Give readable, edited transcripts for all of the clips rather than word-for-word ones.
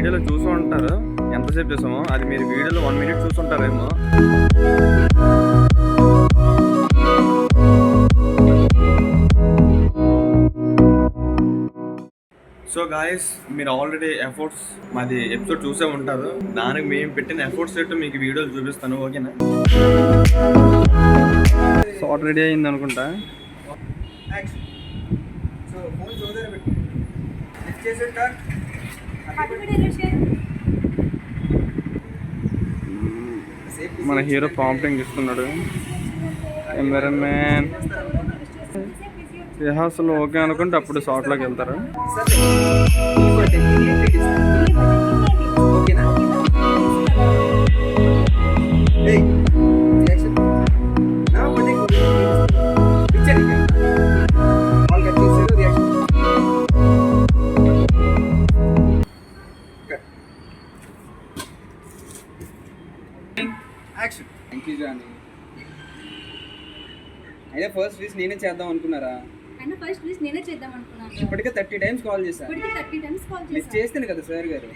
వీడియోలో చూసి ఉంటారు ఎంతసేపు చేసామో, అది మీరు వీడియోలో 1 minute చూసుంటారేమో. సో గాయస్, మీరు ఆల్రెడీ ఎఫర్ట్స్ మాది ఎపిసోడ్ చూసే ఉంటారు. దానికి మేము పెట్టిన ఎఫర్ట్స్ ఏంటో మీకు వీడియోలు చూపిస్తాను, ఓకేనా? షార్ట్ రెడీ అయింది అనుకుంటా. మన హీరో ప్రాంప్టింగ్ ఇస్తున్నాడు. కెమెరామ్యాన్ రిహార్సల్ ఓకే అనుకుంటే అప్పుడు షార్ట్లోకి వెళ్తారు. అయినా ఫస్ట్ విష్ నేనే చేద్దాం అనుకున్నారా? ఇప్పటికే 30 times కాల్ చేశాను. లిఫ్ట్ చేస్తేనే కదా సార్ గారు.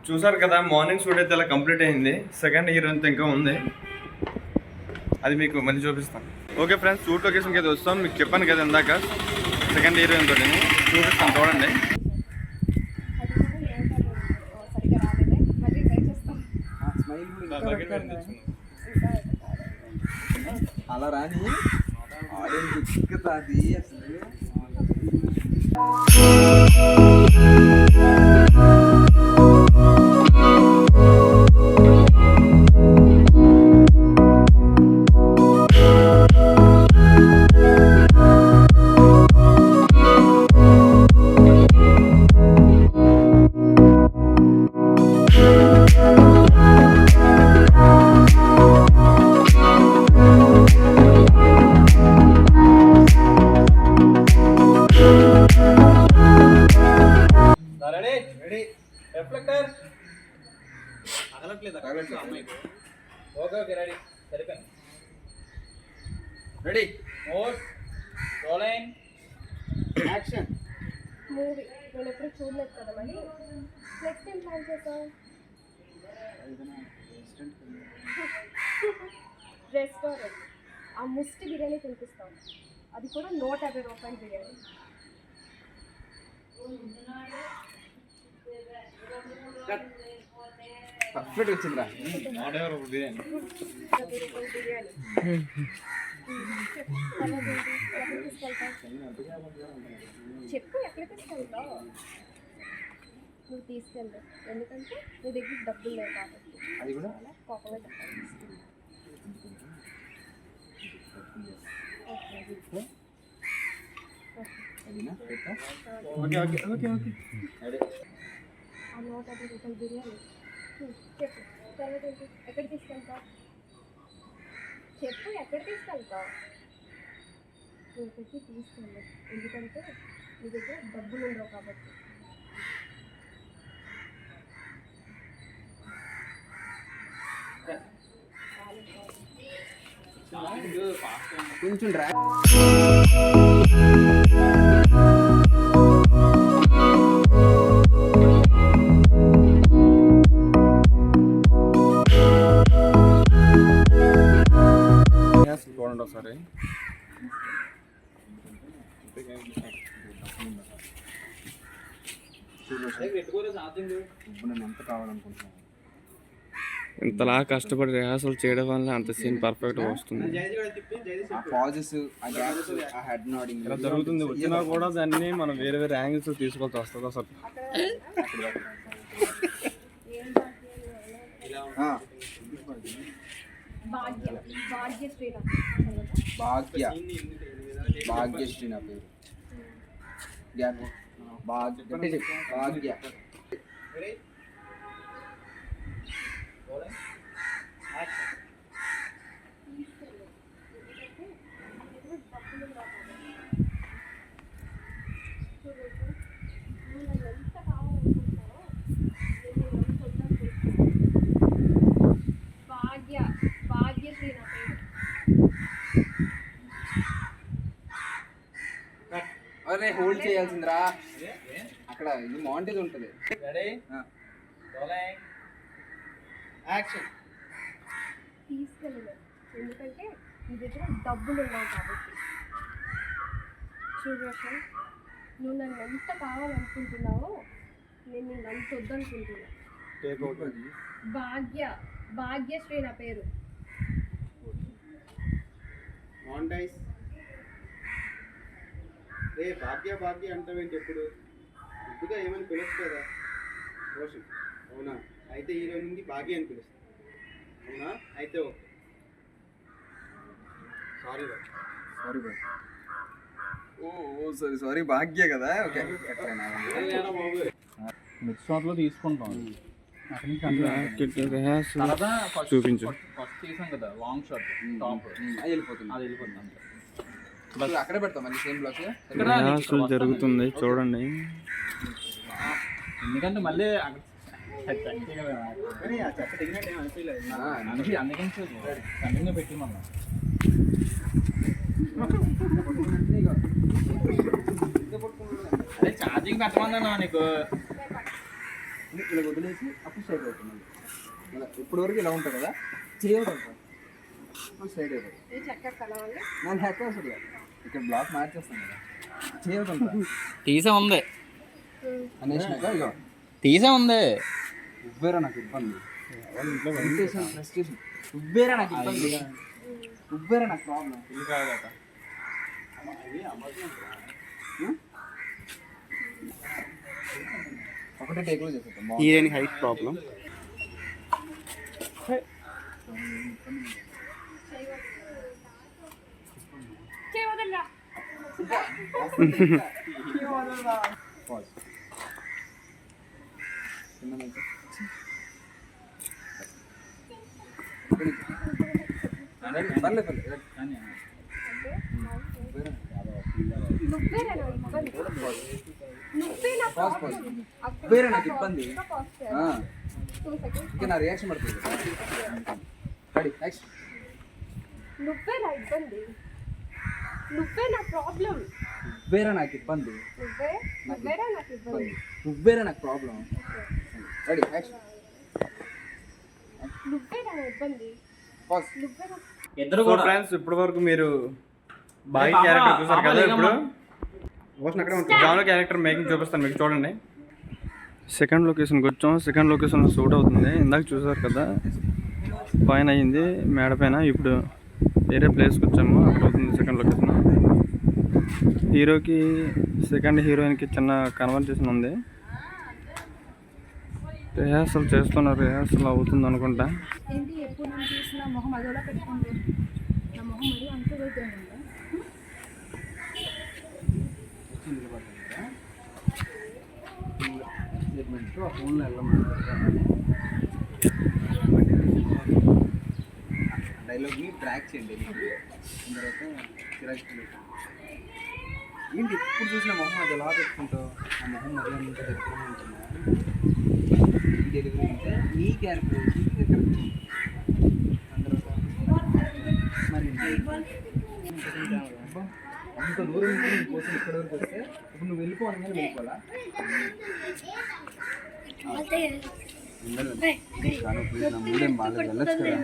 చూసారు కదా, మార్నింగ్ షూట్ అయితే అలా కంప్లీట్ అయింది. సెకండ్ హీరో అంతా ఇంకా ఉంది, అది మీకు మళ్ళీ చూపిస్తాను. ఓకే ఫ్రెండ్స్, షూట్ లొకేషన్కి అయితే వస్తాం. మీకు చెప్పాను కదా ఇందాక సెకండ్ హీరో ఎంతో చూపిస్తాను, చూడండి. అలా రాని ఆడియన్స్ ఎక్కుతుంది అసలు. Ready mode rolling action. Movie నేను ఎప్పుడు చూడలేదు కదా, మరి నెక్స్ట్ టైం ప్లాన్ చేసాం. రెస్టారెంట్ ఆ ముష్టి బిర్యానీ తినిపిస్తాం, అది కూడా 150 రూపాయల బిర్యానీ. పర్ఫెక్ట్ వచ్చిందిరా. చెప్పు ఎక్కడ తీసుకెళ్తావు? నువ్వు తీసుకెళ్ళు, ఎందుకంటే నీ దగ్గర డబ్బులు లేవు కాబట్టి. అది కూడా కోపంగా చెప్పాలి. ఆ 150 రూపాయల బిర్యానీ చెప్పు. తర్వాత ఎక్కడ తీసుకెళ్తావు? చెప్పు ఎక్కడ తీసుకెళ్తావు? నువ్వు పెట్టి తీసుకెళ్ళు, ఎందుకంటే నీ దగ్గర డబ్బులు ఉండవు కాబట్టి. కొంచెం డ్రా. చూడండి ఒకసారి. ఇంతలా కష్టపడి రిహార్సల్ చేయడం వల్ల అంత సీన్ పర్ఫెక్ట్గా వస్తుంది. ఇలా జరుగుతుంది. వచ్చినా కూడా దాన్ని మనం వేరే వేరే యాంగిల్స్ తీసుకోవాల్సి వస్తుంది అసలు. భాగ్యశ్రీ నా పేరు. భాగ్య. భాగ్యశ్రీ నా పేరు. ఉంటది, హోల్డ్ చేయాల్సిందిరా. అక్కడ ఇది మాంటేజ్ ఉంటది. తీసుకెళ్ళలేదు ఎందుకంటే నీ దగ్గర డబ్బులు ఉన్నాయి కాబట్టి. చూడు రోషన్, నువ్వు నన్ను ఎంత కావాలనుకుంటున్నావో నేను నిన్ను అంత వద్దనుకుంటున్నా. భాగ్యశ్రీ నా పేరు. భాగ్య అంటావేంటి ఎప్పుడు? ఇప్పుడుగా ఏమని పిలవచ్చు కదా రోషన్. అవునా? అయితే ఈ రోజు నుండి భాగ్య అని పిలుస్తాను. అవునా? అయితే okay. Sorry bye. Sorry Bhagya కదా. ఓకే నెక్స్ట్ షాట్లో తీసుకుంటాం. చూపించు. ఫస్ట్ చేసాం కదా లాంగ్ షాట్ టాప్ వెళ్ళిపోతుంది. అది వెళ్ళిపోతుంది అంతే. అక్కడే పెడతాం మళ్ళీ సేమ్ బ్లాక్. రిహార్సల్ జరుగుతుంది చూడండి. ఎందుకంటే మళ్ళీ అందుకని కంటిన్యూ పెట్టిమన్నా. అదే ఛార్జింగ్ పెట్టమన్నా నీకు. ఇలా వదిలేసి అప్పుడు సైడ్ అవుతుంది. ఇప్పుడు వరకు ఇలా ఉంటుంది కదా, చేయడం సైడ్ అయిపోతుంది. నేను హ్యాక్ అసలు ఇక్కడ బ్లాక్ మార్చేస్తాను కదా, చేయడం తీసే ఉంది అనేసినాక ఇక తీసే ఉంది. ఉబ్బేరా నాకు ఇబ్బంది. ఫ్రస్ట్రేషన్. ఉబ్బేరా నాకు ఇబ్బంది. ఉబ్బేరా నాకు ప్రాబ్లం. ఇల్లు కాదు ఒకటే టేక్లో చేసేస్తాం. Heroine height problem. ఉబ్బేరా నాకు ఇబ్బంది. ఇంకా నా రియాక్షన్ పడుతుంది. Ready next. నువ్వే నా ఇబ్బంది, నువ్వే నా ప్రాబ్లం. ఉబ్బేరా నాకు ఇబ్బంది. నువ్వేరా నాకు ఇబ్బంది. ఉబ్బేరా నాకు ప్రాబ్లం. Ready next. నువ్వే నా ఇబ్బంది. పాజ్. నువ్వే నా ఇద్దరు సో కూడా ఫ్రెండ్స్ ఇప్పటి వరకు మీరు బాయ్ క్యారెక్టర్ చూసారు కదా. ఇప్పుడు జాను క్యారెక్టర్ మేకింగ్ చూపిస్తాను మీకు చూడండి. సెకండ్ లొకేషన్కి వచ్చాం. సెకండ్ లొకేషన్లో షూట్ అవుతుంది. ఇందాక చూసారు కదా పైన అయ్యింది మేడ పైన. ఇప్పుడు వేరే ప్లేస్కి వచ్చాము. అక్కడ అవుతుంది సెకండ్ లొకేషన్. హీరోకి సెకండ్ హీరోయిన్కి చిన్న కన్వర్జేషన్ ఉంది. రిహార్సల్ చేస్తున్నారు. రిహార్సల్ అవుతుంది అనుకుంటా. ఏంటి ఎప్పుడు నేను చూసిన మొహం అదోలా పెట్టుకుంటే నా మొహం మరీ అంత పోతుంది. ఫోన్లో డైలాగ్ని ట్రాక్ చేయండి. తర్వాత ఏంటి ఇప్పుడు చూసిన మొహం అది ఎలా పెట్టుకుంటావు? ఆ మొహం మరీ అంత దగ్గర ఉంటున్నా. ఈ డెలివరీ అంటే నీ క్యారెక్టర్ మరి అంత దూరం కోసం ఇక్కడ వరకు వస్తే ఇప్పుడు నువ్వు వెళ్ళిపోవాలి కానీ వెళ్ళిపోవాలా? ప్లీజ్ నా మూడేం బాగా వెళ్ళచ్చు కదా.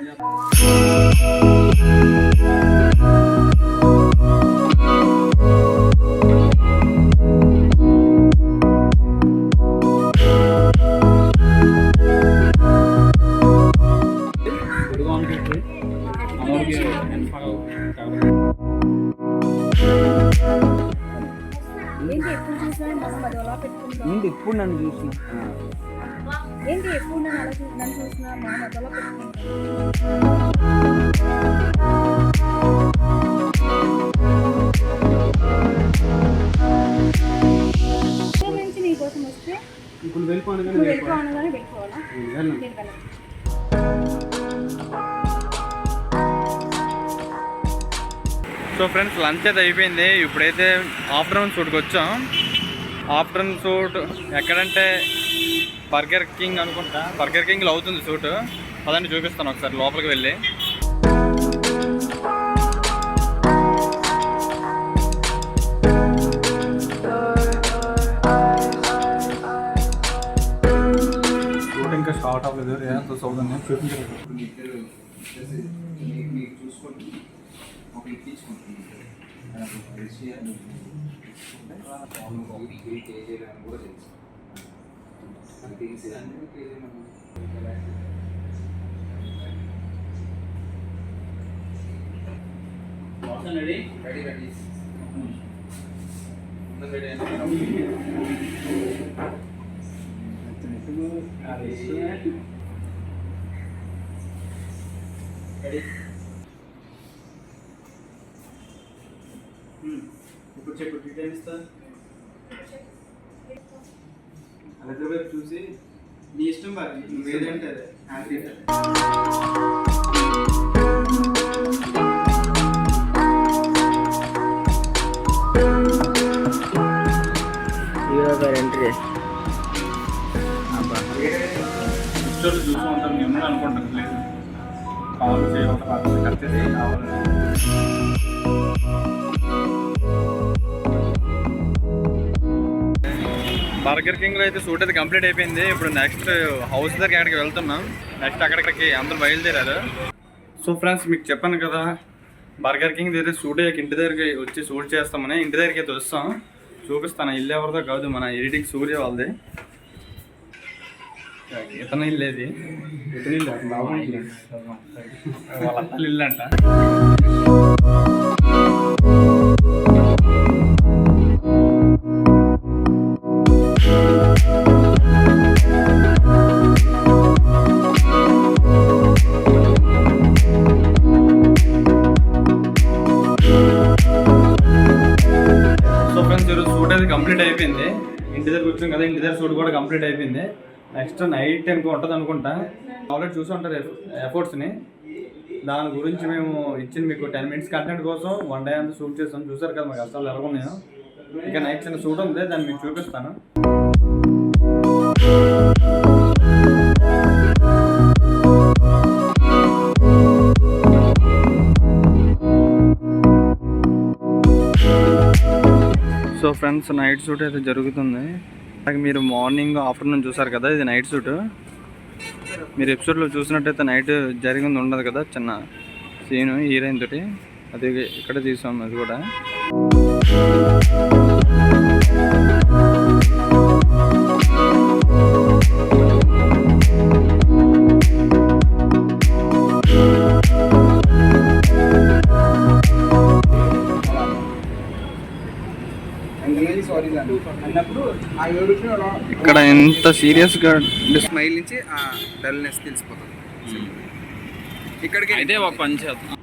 ఏంటి ఎప్పుడు చూసినా మొహం అదోలా పెట్టుకుంటావు? ఏంటి ఇప్పుడు నన్ను చూసిన ఏంటి ఎప్పుడు నన్ను చూసినా మొహం అదోలా పెట్టుకుంటావు? నుంచి నీ కోసం వస్తే ఇప్పుడు వెళ్ళిపోను నువ్వు వెళ్ళిపోవనగానే వెళ్ళిపోవాలా? నేను వెళ్ళను. సో ఫ్రెండ్స్ లంచ్ అయితే అయిపోయింది. ఇప్పుడైతే ఆఫ్టర్నూన్ షూట్కి వచ్చాం. ఆఫ్టర్నూన్ షూట్ ఎక్కడంటే బర్గర్ కింగ్ అనుకుంటా. బర్గర్ కింగ్లో అవుతుంది షూట్. పదండి చూపిస్తాను ఒకసారి లోపలికి వెళ్ళి. షార్ట్ అవ్వలేదు రేవంత్ సౌదన్యం చూపించలేదు. మీకు చూసుకోండి ఒక ఇప్పించుకుంటుంది కేజీ కూడా తెలుసు తెలిసి అన్ని కేజీ రెడీ రెడీ రెడీ ఇప్పుడు చెప్పు డీటెయిల్ ఇస్తా. అలా వైపు చూసి నీ ఇష్టం బాగా నువ్వు ఏదంటే అదే హ్యాపీ. పిక్చర్లు చూస్తూ ఉంటాను నేను అనుకుంటాను లేదు కావాలి చేయాలి కరెక్ట్ కావాలి. బర్గర్ కింగ్లో అయితే షూట్ అయితే కంప్లీట్ అయిపోయింది. ఇప్పుడు నెక్స్ట్ హౌస్ దగ్గరికి అక్కడికి వెళ్తున్నాం. నెక్స్ట్ అక్కడికి అందరూ బయలుదేరారు. సో ఫ్రెండ్స్ మీకు చెప్పాను కదా బర్గర్ కింగ్ దగ్గర షూట్ అయ్యాక ఇంటి దగ్గరికి వచ్చి షూట్ చేస్తామని. ఇంటి దగ్గరికి అయితే వస్తాం, చూపిస్తాను. ఇల్లు ఎవరిదో కాదు, మన ఎడిటింగ్ సూర్య వాళ్ళది. ఇతను ఇల్లేది, ఇతను ఇల్లు వాళ్ళ అత్తలు ఇల్లు అంట. కంప్లీట్ అయిపోయింది. ఇంటి దగ్గర కూర్చోం కదా, ఇంటి దగ్గర షూట్ కూడా కంప్లీట్ అయిపోయింది. నెక్స్ట్ నైట్ ఇంకో ఉంటుంది అనుకుంటా. ఆల్రెడీ చూసి ఉంటారు ఎఫర్ట్స్ని. దాని గురించి మేము ఇచ్చిన మీకు 10 minutes కంటెంట్ కోసం 1 day అంతా షూట్ చేస్తాం. చూసారు కదా మాకు కష్టాలు ఎలాగున్నాయో. ఇంకా నైట్ చిన్న షూట్ ఉంది, దాన్ని మీకు చూపిస్తాను. సో ఫ్రెండ్స్ నైట్ షూట్ అయితే జరుగుతుంది. అలాగే మీరు మార్నింగ్ ఆఫ్టర్నూన్ చూసారు కదా, ఇది నైట్ షూట్. మీరు ఎపిసోడ్లో చూసినట్టయితే నైట్ జరిగింది ఉండదు కదా, చిన్న సీను హీరోయిన్ తోటి. అది ఇక్కడ తీసాం. అది కూడా ఇక్కడ ఎంత సీరియస్గా స్మైల్ నుంచి ఆ డల్నెస్ తెలిసిపోతుంది. ఇక్కడికి అయితే ఒక పని చేద్దాం.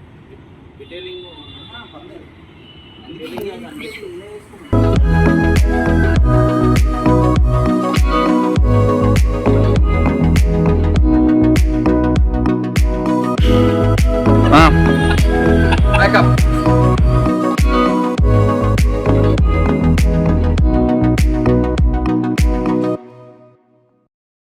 బ్యాకప్